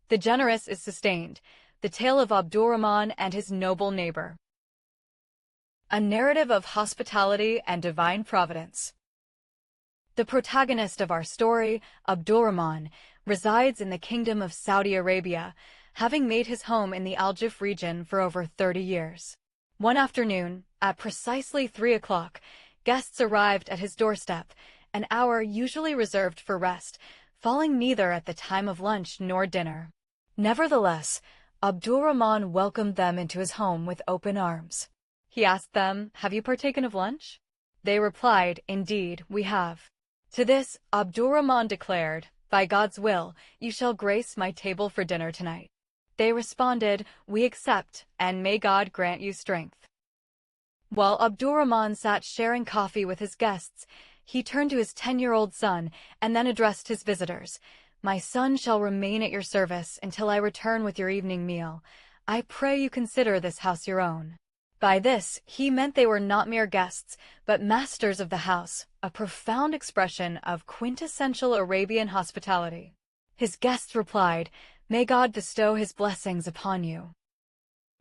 The generous is sustained. The tale of Abdul-Rahman and his noble neighbor. A narrative of hospitality and divine providence. The protagonist of our story, Abdul-Rahman, resides in the Kingdom of Saudi Arabia, having made his home in the Al-Jif region for over 30 years. One afternoon, at precisely 3 o'clock, guests arrived at his doorstep, an hour usually reserved for rest, falling neither at the time of lunch nor dinner. Nevertheless, Abdul-Rahman welcomed them into his home with open arms. He asked them, "Have you partaken of lunch?" They replied, "Indeed, we have." To this, Abdul-Rahman declared, "By God's will, you shall grace my table for dinner tonight." They responded, "We accept, and may God grant you strength." While Abdul-Rahman sat sharing coffee with his guests, he turned to his 10-year-old son and then addressed his visitors. "My son shall remain at your service until I return with your evening meal. I pray you consider this house your own." By this, he meant they were not mere guests, but masters of the house, a profound expression of quintessential Arabian hospitality. His guests replied, "May God bestow his blessings upon you."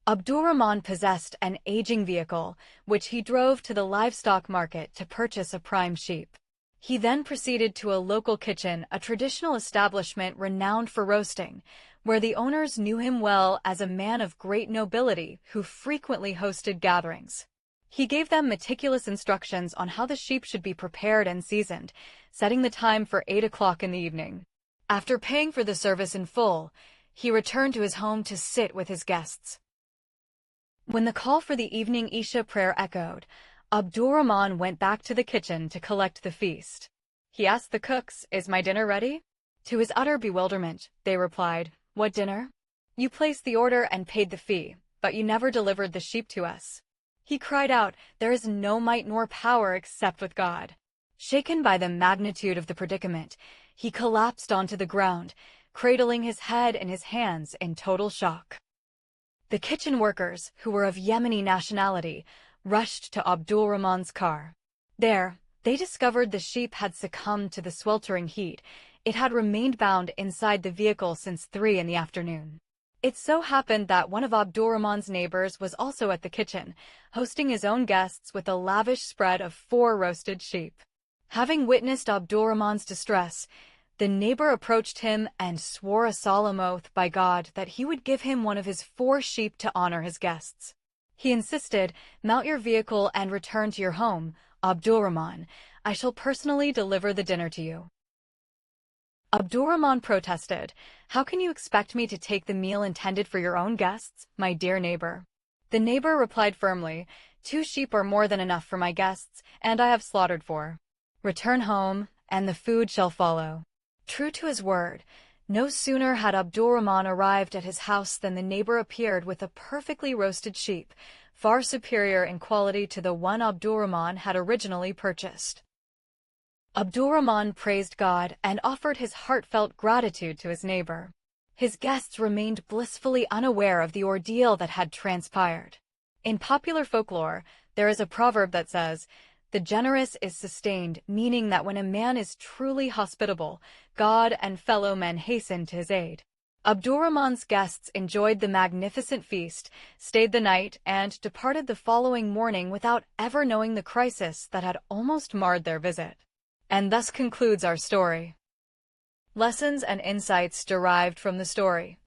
Abdul-Rahman possessed an aging vehicle, which he drove to the livestock market to purchase a prime sheep. He then proceeded to a local kitchen, a traditional establishment renowned for roasting, where the owners knew him well as a man of great nobility who frequently hosted gatherings. He gave them meticulous instructions on how the sheep should be prepared and seasoned, setting the time for 8 o'clock in the evening. After paying for the service in full, he returned to his home to sit with his guests. When the call for the evening Isha prayer echoed, Abdul-Rahman went back to the kitchen to collect the feast. He asked the cooks, "Is my dinner ready?" To his utter bewilderment, they replied, "What dinner? You placed the order and paid the fee, but you never delivered the sheep to us." He cried out, "There is no might nor power except with God." Shaken by the magnitude of the predicament, he collapsed onto the ground, cradling his head in his hands in total shock. The kitchen workers, who were of Yemeni nationality, rushed to Abdul-Rahman's car. There, they discovered the sheep had succumbed to the sweltering heat. It had remained bound inside the vehicle since 3 in the afternoon. It so happened that one of Abdul-Rahman's neighbors was also at the kitchen, hosting his own guests with a lavish spread of 4 roasted sheep. Having witnessed Abdul-Rahman's distress, the neighbor approached him and swore a solemn oath by God that he would give him one of his 4 sheep to honor his guests. He insisted, "Mount your vehicle and return to your home, Abdul-Rahman. I shall personally deliver the dinner to you." Abdul-Rahman protested, "How can you expect me to take the meal intended for your own guests, my dear neighbor?" The neighbor replied firmly, "2 sheep are more than enough for my guests, and I have slaughtered 4. Return home, and the food shall follow." True to his word, no sooner had Abdul-Rahman arrived at his house than the neighbor appeared with a perfectly roasted sheep, far superior in quality to the one Abdul-Rahman had originally purchased. Abdul-Rahman praised God and offered his heartfelt gratitude to his neighbor. His guests remained blissfully unaware of the ordeal that had transpired. In popular folklore, there is a proverb that says, "The generous is sustained," meaning that when a man is truly hospitable, God and fellow men hasten to his aid. Abdul-Rahman's guests enjoyed the magnificent feast, stayed the night, and departed the following morning without ever knowing the crisis that had almost marred their visit. And thus concludes our story. Lessons and insights derived from the story.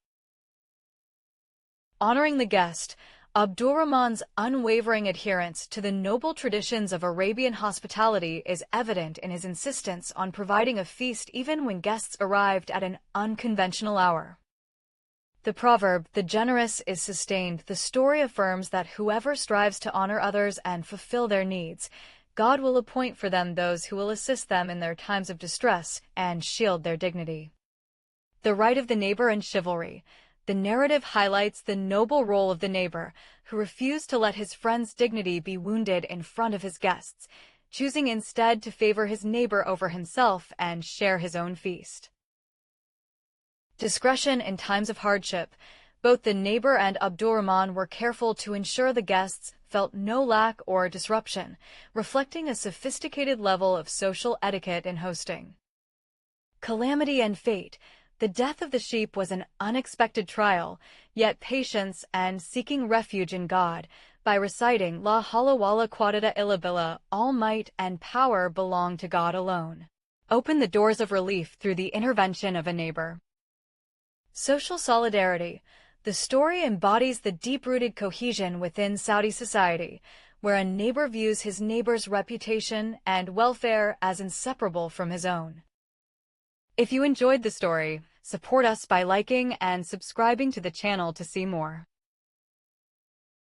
Honoring the guest, Abdul-Rahman's unwavering adherence to the noble traditions of Arabian hospitality is evident in his insistence on providing a feast even when guests arrived at an unconventional hour. The proverb, "The generous is sustained," the story affirms that whoever strives to honor others and fulfill their needs, God will appoint for them those who will assist them in their times of distress and shield their dignity. The right of the neighbor and chivalry. The narrative highlights the noble role of the neighbor, who refused to let his friend's dignity be wounded in front of his guests, choosing instead to favor his neighbor over himself and share his own feast. Discretion in times of hardship. Both the neighbor and Abdul-Rahman were careful to ensure the guests felt no lack or disruption, reflecting a sophisticated level of social etiquette in hosting. Calamity and fate. The death of the sheep was an unexpected trial, yet patience and seeking refuge in God, by reciting La Hawla wala quwwata illa billah, all might and power belong to God alone, opened the doors of relief through the intervention of a neighbor. Social solidarity. The story embodies the deep-rooted cohesion within Saudi society, where a neighbor views his neighbor's reputation and welfare as inseparable from his own. If you enjoyed the story, support us by liking and subscribing to the channel to see more.